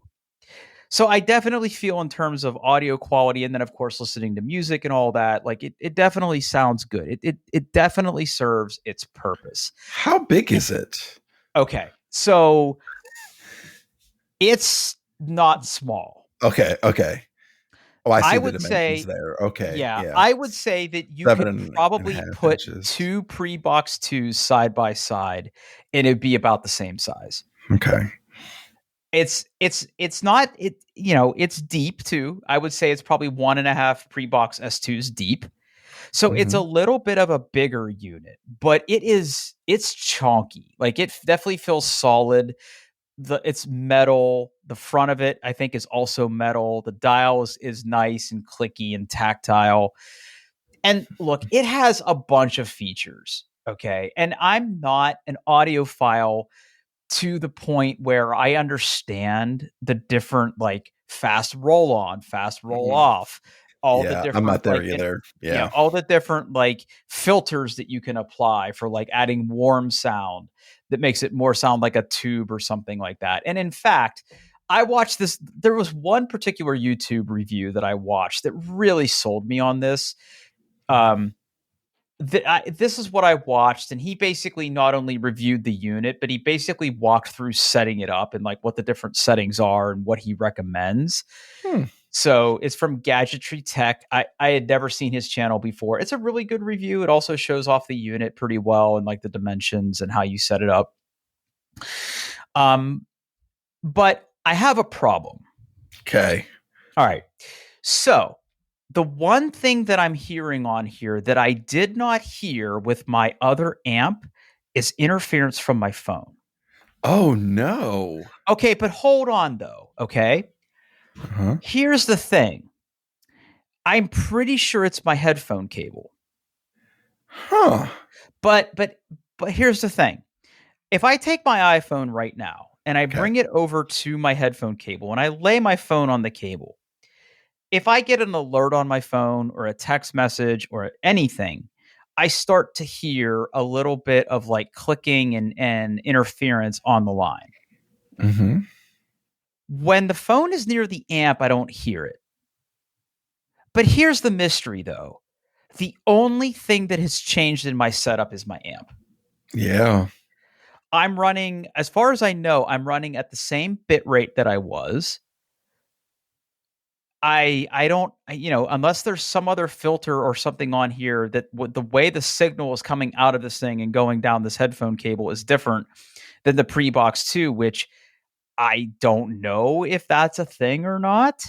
So I definitely feel in terms of audio quality, and then of course listening to music and all that, like it definitely sounds good. It definitely serves its purpose. How big is it? Okay. So it's not small. Okay. Okay. Oh, I I see the would dimensions say, there. Okay. yeah, Yeah. I would say that you Seven could and a probably half put inches. two pre-box twos side by side and it'd be about the same size. Okay. It's not it, you know, it's deep too. I would say it's probably 1.5 pre-box S2s deep. So it's a Hmm. little bit of a bigger unit, but it's chonky. Like it definitely feels solid. It's metal. The front of it, I think, is also metal. The dial is nice and clicky and tactile. And look, it has a bunch of features. Okay. And I'm not an audiophile to the point where I understand the different like fast roll on, fast roll Hmm. off, all the Yeah, I'm different not there either. Yeah. all the different like filters that you can apply for like adding warm sound that makes it more sound like a tube or something like that. And in fact, I watched this. There was one particular YouTube review that I watched that really sold me on this. Um, this is what I watched, and he basically not only reviewed the unit, but he basically walked through setting it up and like what the different settings are and what he recommends. Hmm. So it's from Gadgetry Tech. I had never seen his channel before. It's a really good review. It also shows off the unit pretty well and like the dimensions and how you set it up. But I have a problem. Okay. All right. So the one thing that I'm hearing on here that I did not hear with my other amp is interference from my phone. Oh no. Okay, but hold on though. Okay. Uh-huh. Here's the thing. I'm pretty sure it's my headphone cable. Huh. But here's the thing. If I take my iPhone right now and I Okay. bring it over to my headphone cable and I lay my phone on the cable, if I get an alert on my phone or a text message or anything, I start to hear a little bit of like clicking and interference on the line. Mm-hmm. When the phone is near the amp, I don't hear it. But here's the mystery though. The only thing that has changed in my setup is my amp. Yeah. I'm running, as far as I know, I'm running at the same bit rate that I was. I don't, you know, unless there's some other filter or something on here that the way the signal is coming out of this thing and going down this headphone cable is different than the pre-box 2, which I don't know if that's a thing or not.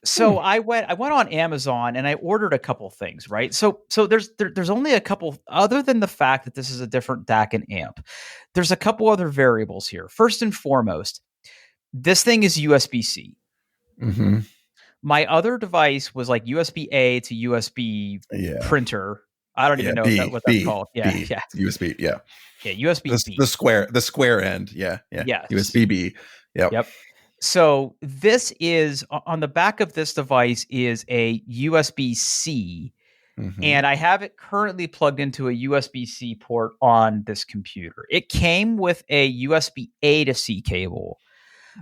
So I went on Amazon and I ordered a couple things, right? So there's only a couple, other than the fact that this is a different DAC and amp. There's a couple other variables here. First and foremost, this thing is USB-C. Mm-hmm. My other device was like USB A to USB Yeah. printer. I don't Yeah. even know B. what that's B. called. Yeah, B. yeah, USB. Yeah. yeah. USB B. The square end. Yeah. Yeah. Yes. USB B. Yep. Yep. So this is on the back of this device is a USB C, Mm-hmm. and I have it currently plugged into a USB C port on this computer. It came with a USB A to C cable,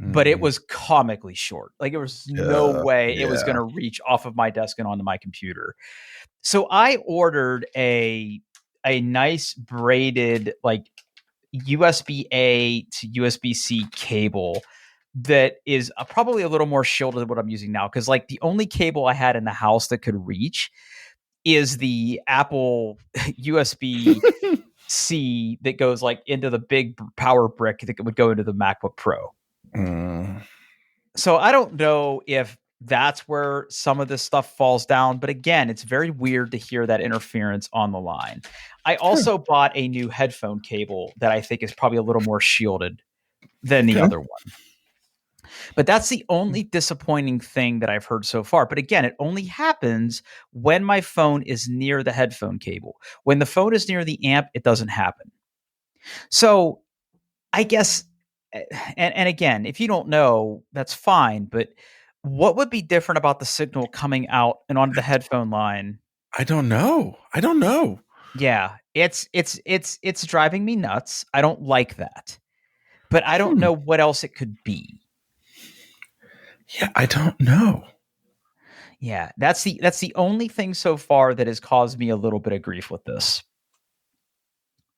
but it was comically short. Like there was no way it was going to reach off of my desk and onto my computer. So I ordered a nice braided like USB A to USB C cable that is probably a little more shielded than what I'm using now, because like the only cable I had in the house that could reach is the Apple USB C that goes like into the big power brick that would go into the MacBook Pro. So I don't know if that's where some of this stuff falls down, but again, it's very weird to hear that interference on the line. I also bought a new headphone cable that I think is probably a little more shielded than the other one. But that's the only disappointing thing that I've heard so far. But again, it only happens when my phone is near the headphone cable. When the phone is near the amp, it doesn't happen. So I guess, and again, if you don't know, that's fine. But what would be different about the signal coming out and onto the headphone line? I don't know. Yeah, it's driving me nuts. I don't like that. But I don't know what else it could be. Yeah, I don't know. Yeah, that's the only thing so far that has caused me a little bit of grief with this.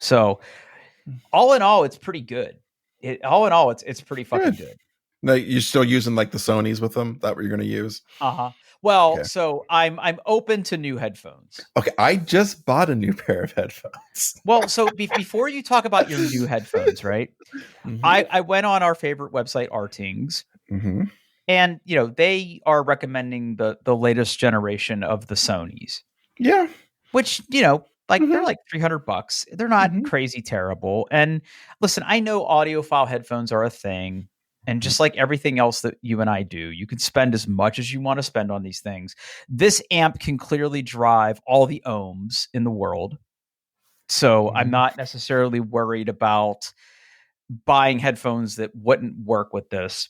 So all in all, it's pretty good. All in all, it's pretty fucking Good. good. No, you're still using like the Sonys with them? That what you're going to use? Uh-huh. Well, Okay. so I'm open to new headphones. Okay. I just bought a new pair of headphones. Well, so before you talk about your new headphones, right? Mm-hmm. I went on our favorite website, Artings, Mm-hmm. and they are recommending the latest generation of the Sonys, Yeah. which like they're Mm-hmm. like $300. They're not Mm-hmm. crazy terrible. And listen, I know audiophile headphones are a thing. And just like everything else that you and I do, you can spend as much as you want to spend on these things. This amp can clearly drive all the ohms in the world. So I'm Mm-hmm. not necessarily worried about buying headphones that wouldn't work with this.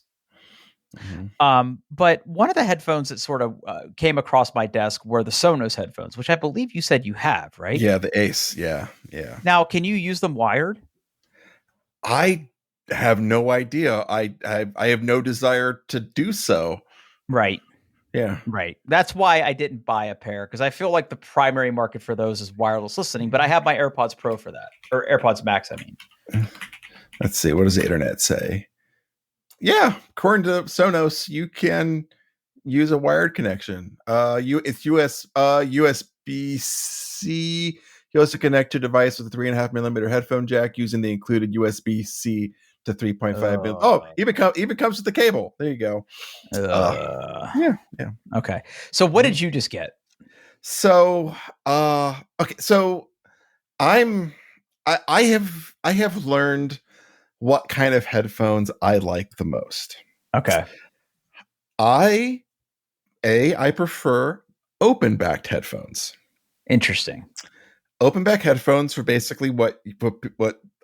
But one of the headphones that sort of came across my desk were the Sonos headphones, which I believe you said you have, right? Yeah, the Ace. Yeah, yeah. Now, can you use them wired? I have no idea. I have no desire to do so. Right. Yeah. Right. That's why I didn't buy a pair, because I feel like the primary market for those is wireless listening, but I have my AirPods Pro for that, or AirPods Max, I mean. Let's see. What does the internet say? Yeah, according to Sonos, you can use a wired connection. It's USB C. You also connect your device with a 3.5 millimeter headphone jack using the included USB C to 3.5 millimeter. Oh, even comes with the cable. There you go. Yeah. Okay. So what did you just get? So, okay. So I have learned what kind of headphones I like the most. Okay. I prefer open backed headphones. Interesting. Open back headphones for basically what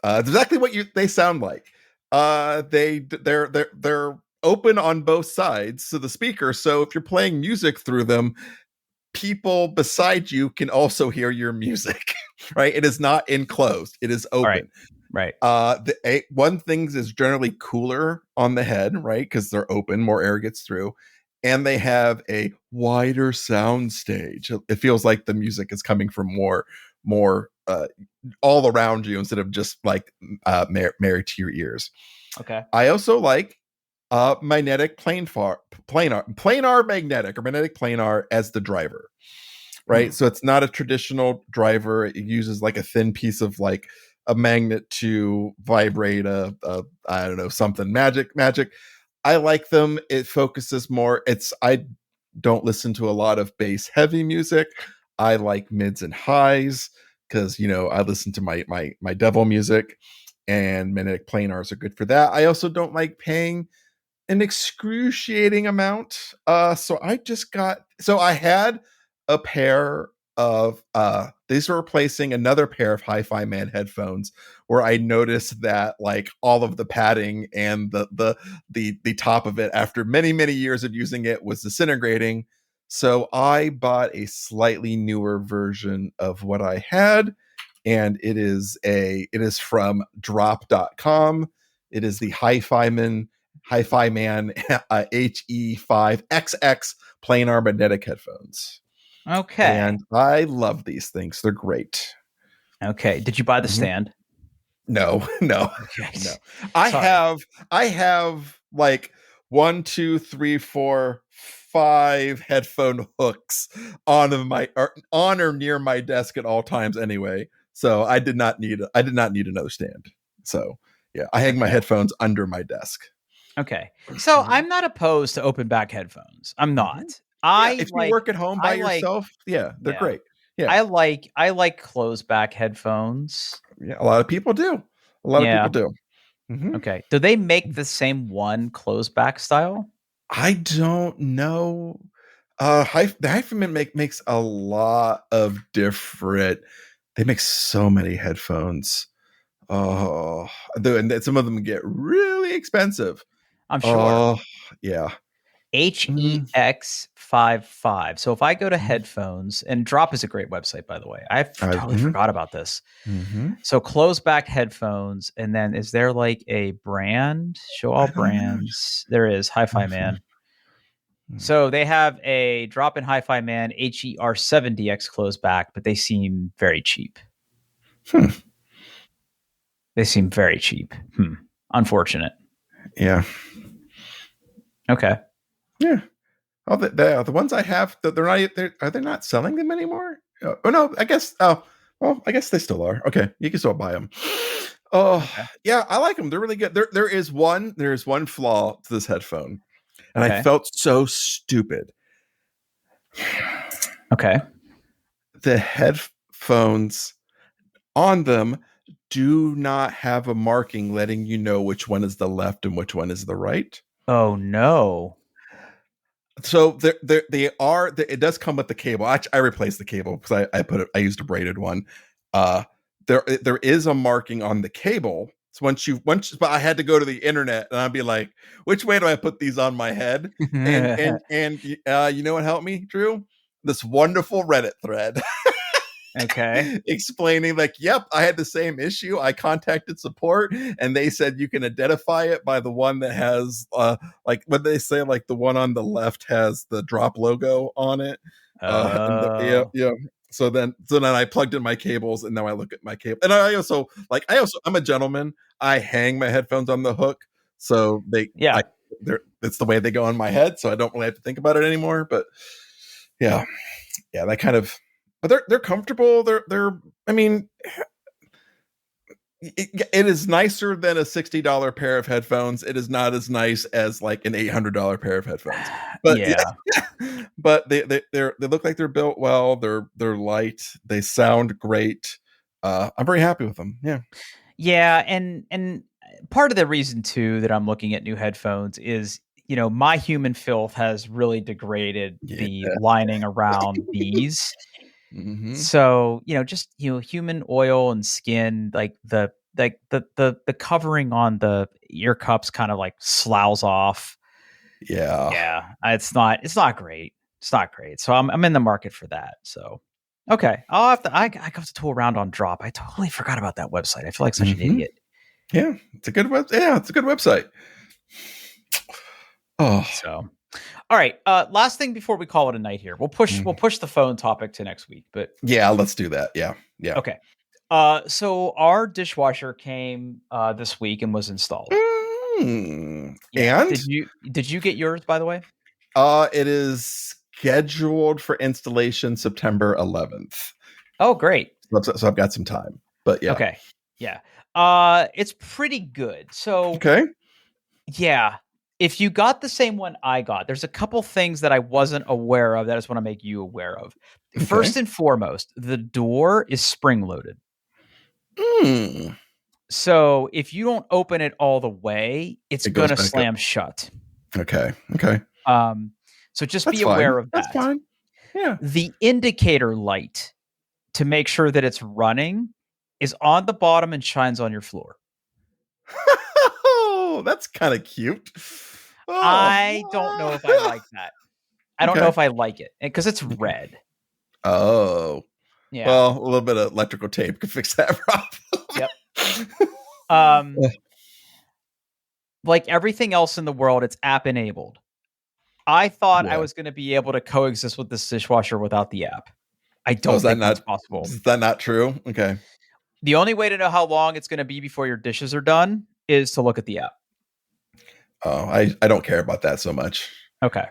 exactly what they sound like. They're open on both sides to the speaker, so if you're playing music through them, people beside you can also hear your music. Right? It is not enclosed; it is open. Right. One thing is generally cooler on the head, right? Because they're open, more air gets through, and they have a wider sound stage. It feels like the music is coming from more all around you instead of just like married to your ears. Okay. I also like magnetic planar magnetic or magnetic planar as the driver. Right. So it's not a traditional driver. It uses like a thin piece of like a magnet to vibrate a I don't know, something magic. I like them. It focuses more. I don't listen to a lot of bass heavy music. I like mids and highs because I listen to my devil music, and magnetic planars are good for that. I also don't like paying an excruciating amount. So I had a pair of these were replacing another pair of Hi-Fi Man headphones where I noticed that like all of the padding and the top of it after many years of using it was disintegrating. So I bought a slightly newer version of what I had, and it is from drop.com. It is the Hi-Fi Man HE5XX planar magnetic headphones. Okay. And I love these things. They're great. Okay. Did you buy the stand? No. Okay. No. I have like 1, 2, 3, 4, 5 headphone hooks on or near my desk at all times anyway. So I did not need another stand. So yeah, I hang my headphones under my desk. Okay. So I'm not opposed to open back headphones. I'm not. If you work at home by yourself, they're great. Yeah. I like closed back headphones. Yeah, a lot of people do. A lot of people do. Mm-hmm. Okay. Do they make the same one closed back style? I don't know. The Hyphen makes a lot of different. They make so many headphones. Oh, and some of them get really expensive. I'm sure. Oh, yeah. HEX55. So if I go to headphones, and Drop is a great website, by the way. I totally forgot about this. So close back headphones, and then is there like a brand? Show all brands. There is Hi-Fi Man. So they have a drop-in Hi-Fi Man HER7DX close back, but they seem very cheap. They seem very cheap. Unfortunate. Yeah. Okay. Yeah. Oh, the ones I have, they're not. Are they not selling them anymore? Oh no, I guess. Oh, well, I guess they still are. Okay, you can still buy them. Oh, Okay. yeah, I like them. They're really good. There is one flaw to this headphone, and I Okay. felt so stupid. Okay. The headphones on them do not have a marking letting you know which one is the left and which one is the right. Oh no. So they are. It does come with the cable. I replaced the cable because I used a braided one. There is a marking on the cable. So but I had to go to the internet and I'd be like, which way do I put these on my head? And you know what helped me, Drew? This wonderful Reddit thread. Okay. Explaining like, yep, I had the same issue. I contacted support and they said you can identify it by the one that has like what they say, like the one on the left has the drop logo on it. Yeah. So then I plugged in my cables and now I look at my cable. And I'm a gentleman. I hang my headphones on the hook. So it's the way they go on my head. So I don't really have to think about it anymore. But yeah, that kind of, but they're comfortable. I mean, it is nicer than a $60 pair of headphones. It is not as nice as like an $800 pair of headphones. But but they look like they're built well. They're light. They sound great. I'm very happy with them. Yeah. Yeah, and part of the reason too that I'm looking at new headphones is, my human filth has really degraded the lining around these. Mm-hmm. So, just human oil and skin, like the covering on the ear cups kind of like sloughs off. Yeah. It's not great. It's not great. So I'm in the market for that. So okay, I'll have to. I have to tool around on Drop. I totally forgot about that website. I feel like such an idiot. Yeah, it's a good it's a good website. Oh, so all right. Last thing before we call it a night here, we'll push the phone topic to next week. But yeah, let's do that. Yeah. Okay. So our dishwasher came this week and was installed. And did you get yours, by the way? It is scheduled for installation September 11th. Oh, great. So I've got some time. But yeah. Okay. Yeah. It's pretty good. So okay. Yeah. If you got the same one I got, there's a couple things that I wasn't aware of that I just want to make you aware of. Okay. First and foremost, the door is spring loaded. So if you don't open it all the way, it's going to slam shut. Okay. So just be aware of that. That's fine. Yeah. The indicator light to make sure that it's running is on the bottom and shines on your floor. Oh, that's kind of cute. Oh. I don't know if I like that. I don't know if I like it because it's red. Oh. Yeah. Well, a little bit of electrical tape could fix that problem. Yep. Like everything else in the world, it's app enabled. I thought I was going to be able to coexist with this dishwasher without the app. I don't think that's possible. Is that not true? Okay. The only way to know how long it's going to be before your dishes are done is to look at the app. Oh, I don't care about that so much. Okay.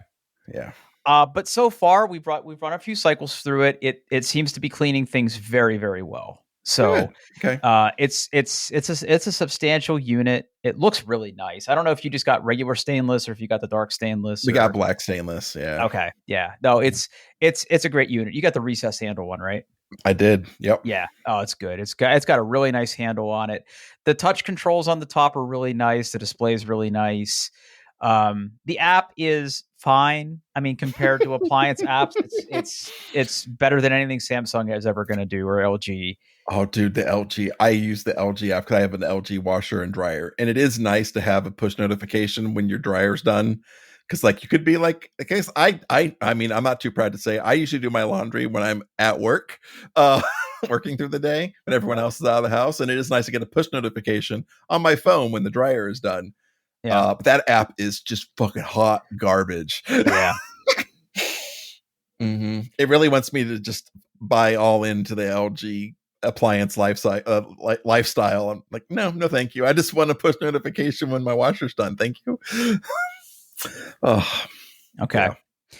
Yeah. But so far we've run a few cycles through it. It seems to be cleaning things very, very well. So okay. It's a substantial unit. It looks really nice. I don't know if you just got regular stainless or if you got the dark stainless. We got black stainless. Yeah. Okay. Yeah. No, it's a great unit. You got the recess handle one, right? I did. Yep. Yeah. Oh, it's good. It's got a really nice handle on it. The touch controls on the top are really nice. The display is really nice. The app is fine. I mean, compared to appliance apps, it's better than anything Samsung is ever going to do or LG. Oh, dude, the LG. I use the LG app because I have an LG washer and dryer, and it is nice to have a push notification when your dryer's done. Because like you could be like, I guess I mean, I'm not too proud to say I usually do my laundry when I'm at work, working through the day when everyone else is out of the house, and it is nice to get a push notification on my phone when the dryer is done. Yeah. But that app is just fucking hot garbage. Yeah. It really wants me to just buy all into the LG appliance lifestyle. I'm like, no, thank you. I just want to push notification when my washer's done. Thank you. Oh, Okay. yeah.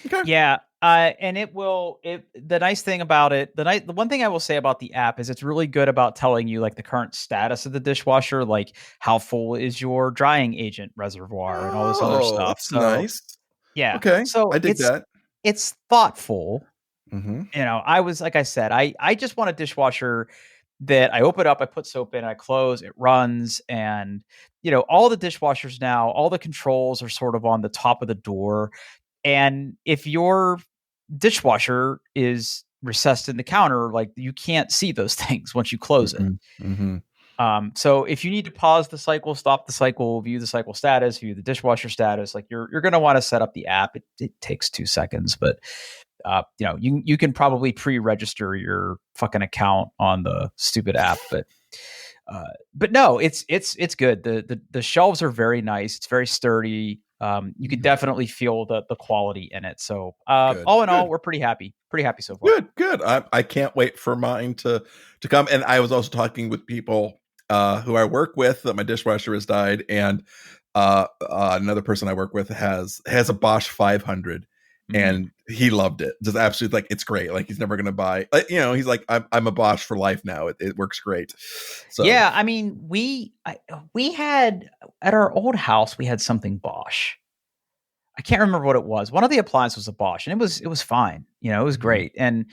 Okay. Yeah. And the nice thing about it, the one thing I will say about the app is it's really good about telling you like the current status of the dishwasher, like how full is your drying agent reservoir and all this other Oh, stuff. that's So nice. yeah. Okay, So I dig that. it's thoughtful. Mm-hmm. I was, like I said, I just want a dishwasher that I open up, I put soap in, I close, it runs. And, all the dishwashers now, all the controls are sort of on the top of the door. And if your dishwasher is recessed in the counter, like you can't see those things once you close it. Mm-hmm. So if you need to pause the cycle, stop the cycle, view the cycle status, view the dishwasher status, like you're going to want to set up the app. It takes 2 seconds, but you can probably pre-register your fucking account on the stupid app, but no, it's good. The shelves are very nice. It's very sturdy. You can definitely feel the quality in it. So all in all, we're pretty happy so far. Good. I can't wait for mine to come. And I was also talking with people who I work with that my dishwasher has died, and another person I work with has a Bosch 500. And he loved it. Just absolutely, like, it's great. Like, he's never going to buy. He's like, I'm a Bosch for life now. It works great. So yeah, I mean, we had at our old house, we had something Bosch. I can't remember what it was. One of the appliances was a Bosch, and it was fine. It was great. And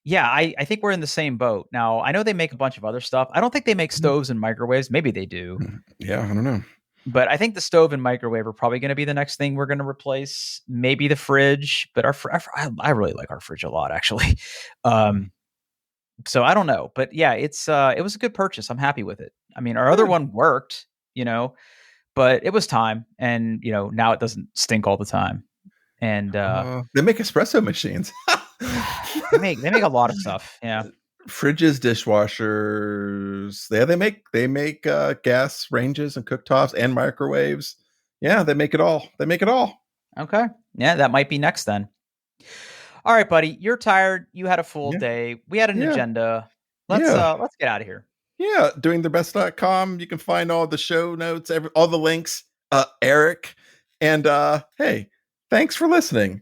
yeah, I think we're in the same boat now. I know they make a bunch of other stuff. I don't think they make stoves and microwaves. Maybe they do. Yeah, I don't know. But I think the stove and microwave are probably going to be the next thing we're going to replace. Maybe the fridge, but I really like our fridge a lot, actually. So I don't know, but yeah, it was a good purchase. I'm happy with it. I mean, our other one worked, but it was time, and now it doesn't stink all the time. And they make espresso machines. they make a lot of stuff. Yeah. Fridges, dishwashers. Yeah, they make gas ranges and cooktops and microwaves. Yeah, they make it all. Okay. Yeah, that might be next then. All right, buddy. You're tired. You had a full day. We had an agenda. Let's get out of here. Yeah, doingthebest.com. You can find all the show notes, all the links. Eric. And hey, thanks for listening.